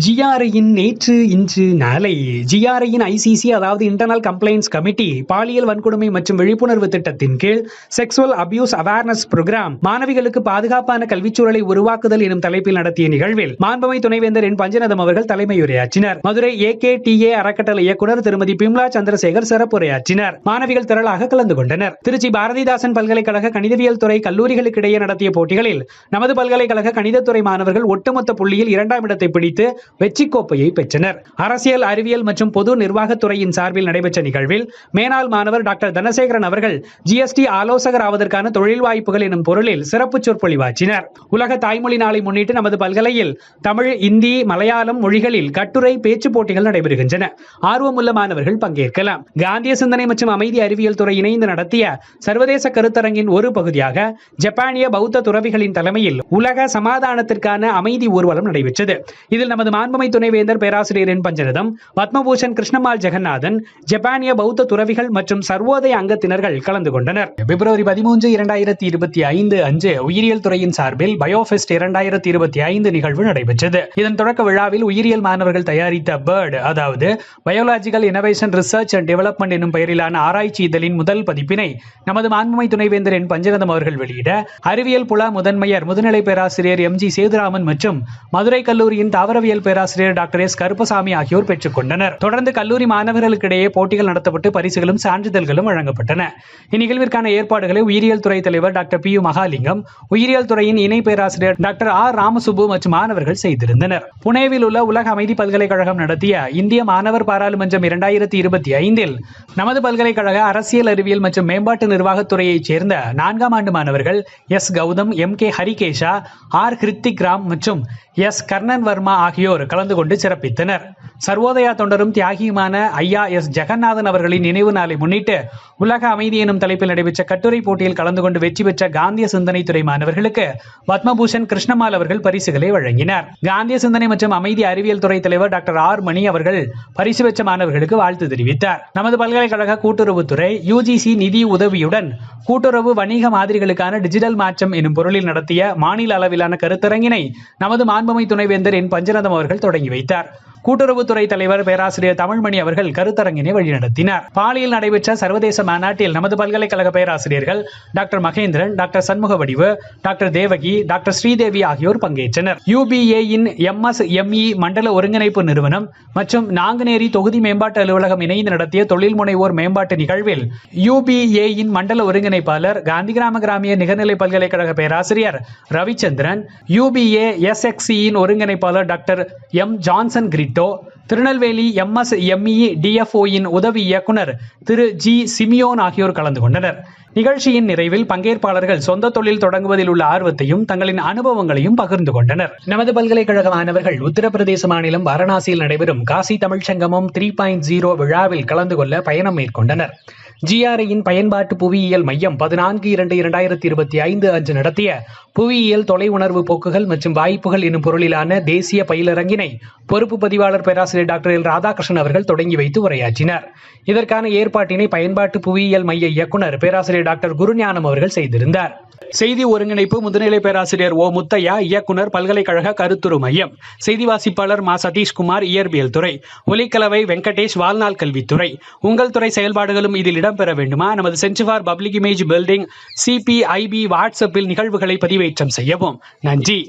ஜிஆர்ஐயின் நேற்று இன்று நாளை ஜிஆர்ஐயின் ஐசிசி அதாவது இன்டர்னல் கம்ப்ளைண்ட்ஸ் கமிட்டி பாலியல் வன்கொடுமை மற்றும் விழிப்புணர்வு திட்டத்தின் கீழ் செக்ஸுவல் அபியூஸ் அவேர்னஸ் புரோகிராம் மாணவிகளுக்கு பாதுகாப்பான கல்விச்சூழலை உருவாக்குதல் எனும் தலைப்பில் நடத்திய நிகழ்வில் மாண்புமை துணைவேந்தர் என் பஞ்சநதம் அவர்கள் தலைமையுரையாற்றினர். மதுரை AKTA அறக்கட்டளை இயக்குனர் திருமதி பிம்லா சந்திரசேகர் சிறப்புரையாற்றினர். மாணவிகள் திரளாக கலந்து கொண்டனர். திருச்சி பாரதிதாசன் பல்கலைக்கழக கணிதவியல் துறை கல்லூரிகளுக்கிடையே நடத்திய போட்டிகளில் நமது பல்கலைக்கழக கணிதத்துறை மாணவர்கள் ஒட்டுமொத்த புள்ளியில் 2ஆம் இடத்தை பிடித்து வெற்றி கோப்பையை பெற்றனர். அரசியல் அறிவியல் மற்றும் பொது நிர்வாகத்துறையின் சார்பில் நடைபெற்ற நிகழ்வில் மேனாள் மாணவர் டாக்டர் தனசேகரன் அவர்கள் GST ஆலோசகர் ஆவதற்கான தொழில் வாய்ப்புகள் எனும் பொருளில் சிறப்பு சொற்பொழிவாற்றினர். உலக தாய்மொழி நாளை முன்னிட்டு நமது பல்கலையில் தமிழ், இந்தி, மலையாளம் மொழிகளில் கட்டுரை, பேச்சு போட்டிகள் நடைபெறுகின்றன. ஆர்வமுள்ள மாணவர்கள் பங்கேற்கலாம். காந்திய சிந்தனை மற்றும் அமைதி அறிவியல் துறை இணைந்து நடத்திய சர்வதேச கருத்தரங்கின் ஒரு பகுதியாக ஜப்பானிய பௌத்த துறவிகளின் தலைமையில் உலக சமாதானத்திற்கான அமைதி ஊர்வலம் நடைபெற்றது. இதில் நமது மாண்புமை துணைவேந்தர் பேராசிரியர் என் பஞ்சநதம், பத்மபூஷன் கிருஷ்ணமால் ஜெகநாதன், ஜப்பானிய பௌத்த துறவிகள் மற்றும் சர்வோதய அங்கத்தினர்கள் கலந்து கொண்டனர். பிப்ரவரி 13, 2025 அன்று உயிரியல் துறையின் சார்பில் பயோஃபெஸ்ட் 2025 நிகழ்வு நடைபெற்றது. இதன் தொடக்க விழாவில் உயிரியல் மாணவர்கள் தயாரித்த பேர்ட் அதாவது biological innovation research and development எனும் பெயரிலான ஆராய்ச்சி இதழின் முதல் பதிப்பினை நமது மாண்புமை துணைவேந்தர் என் பஞ்சநதம் அவர்கள் வெளியிட அறிவியல் புல முதன்மையர் முதுநிலை பேராசிரியர் MG சேதுராமன் மற்றும் மதுரை கல்லூரியின் தாவரவியல் பேராசிரியர் டாக்டர் S கருப்பசாமி ஆகியோர் பெற்றுக் கொண்டனர். தொடர்ந்து கல்லூரி மாணவர்களுக்கிடையே போட்டிகள் நடத்தப்பட்டு பரிசுகளும் சான்றிதழ்களும் வழங்கப்பட்டன. இந்நிகழ்விற்கான ஏற்பாடுகளை உயிரியல் துறை தலைவர் டாக்டர் PU மகாலிங்கம், உயிரியல் துறையின் இணை பேராசிரியர் டாக்டர் R ராமசுப்பு மற்றும் மாணவர்கள் செய்திருந்தனர். புனேவில் உள்ள உலக அமைதி பல்கலைக்கழகம் நடத்திய இந்திய மாணவர் பாராளுமன்றம் 2025 நமது பல்கலைக்கழக அரசியல் அறிவியல் மற்றும் மேம்பாட்டு நிர்வாகத்துறையைச் சேர்ந்த 4ஆம் ஆண்டு மாணவர்கள் S Gautham, MK ஹரிகேஷா, R Hrithik Ram மற்றும் S கர்ணன் வர்மா ஆகியோர் கலந்து கொண்டு சிறப்பித்தனர். சர்வோதயா தொண்டரும் தியாகியுமான ஐயா S ஜெகநாதன் அவர்களின் நினைவு நாளை முன்னிட்டு உலக அமைதி எனும் தலைப்பில் நடைபெற்ற கட்டுரை போட்டியில் கலந்து கொண்டு வெற்றி பெற்ற காந்திய சிந்தனை துறை மாணவர்களுக்கு பத்மபூஷன் கிருஷ்ணமால் அவர்கள் பரிசுகளை வழங்கினார். காந்திய சிந்தனை மற்றும் அமைதி அறிவியல் துறை தலைவர் டாக்டர் R மணி அவர்கள் பரிசு பெற்ற மாணவர்களுக்கு வாழ்த்து தெரிவித்தார். நமது பல்கலைக்கழக கூட்டுறவுத்துறை UGC நிதி உதவியுடன் கூட்டுறவு வணிக மாதிரிகளுக்கான டிஜிட்டல் மாற்றம் எனும் பொருளில் நடத்திய மாநில அளவிலான கருத்தரங்கினை நமது மாண்புமை துணைவேந்தர் என் பஞ்சநதம் அவர்கள் தொடங்கி வைத்தார். கூட்டுறவுத்துறை தலைவர் பேராசிரியர் தமிழ்மணி அவர்கள் கருத்தரங்கினை வழிநடத்தினார். பாலியில் நடைபெற்ற சர்வதேச மாநாட்டில் நமது பல்கலைக்கழக பேராசிரியர்கள் doctor Mahendran, doctor Shanmugavadivu, doctor Devaki, doctor Sridevi ஆகியோர் பங்கேற்றனர். UBAயின் MSME மண்டல ஒருங்கிணைப்பு நிறுவனம் மற்றும் நாங்குநேரி தொகுதி மேம்பாட்டு அலுவலகம் இணைந்து நடத்திய தொழில் முனைவோர் மேம்பாட்டு நிகழ்வில் UBAயின் மண்டல ஒருங்கிணைப்பாளர் காந்தி கிராமிய நிகர்நிலை பல்கலைக்கழக பேராசிரியர் ரவிச்சந்திரன், UBA SXCயின் ஒருங்கிணைப்பாளர் doctor M Johnson Grito, Tirunelveli MSME DFOயின் உதவி இயக்குனர் திரு G சிமியோன் ஆகியோர் கலந்து கொண்டனர். நிகழ்ச்சியின் நிறைவில் பங்கேற்பாளர்கள் சொந்த தொழில் தொடங்குவதில் உள்ள ஆர்வத்தையும் தங்களின் அனுபவங்களையும் பகிர்ந்து கொண்டனர். நமது பல்கலைக்கழக மாணவர்கள் உத்தரப்பிரதேச மாநிலம் வாரணாசியில் நடைபெறும் காசி தமிழ் சங்கமம் 3.0 விழாவில் கலந்து கொள்ள பயணம் மேற்கொண்டனர். GRIயின் பயன்பாட்டு புவியியல் மையம் 14/2/2025 அன்று நடத்திய புவியியல் தொலை உணர்வு போக்குகள் மற்றும் வாய்ப்புகள் எனும் பொருளிலான தேசிய பயிலரங்கினை பொறுப்பு பதிவாளர் பேராசிரியர் டாக்டர் L ராதாகிருஷ்ணன் அவர்கள் தொடங்கி வைத்து உரையாற்றினார். இதற்கான ஏற்பாட்டினை பயன்பாட்டு புவியியல் மைய இயக்குனர் பேராசிரியர் டாக்டர் குருஞானம் அவர்கள் செய்திருந்தார். செய்தி ஒருங்கிணைப்பு முதுநிலை பேராசிரியர் O முத்தையா, இயக்குனர் பல்கலைக்கழக கருத்துரு மையம். செய்தி வாசிப்பாளர் மா சதீஷ்குமார், இயற்பியல் துறை. ஒலிக்கலவை வெங்கடேஷ், வாழ்நாள் கல்வித்துறை. உங்கள் துறை செயல்பாடுகளும் இதில் இடம்பெற வேண்டுமா? நமது centre for public image building CPIB வாட்ஸ்அப்பில் நிகழ்வுகளை பதிவேற்றம் செய்யவும். நன்றி.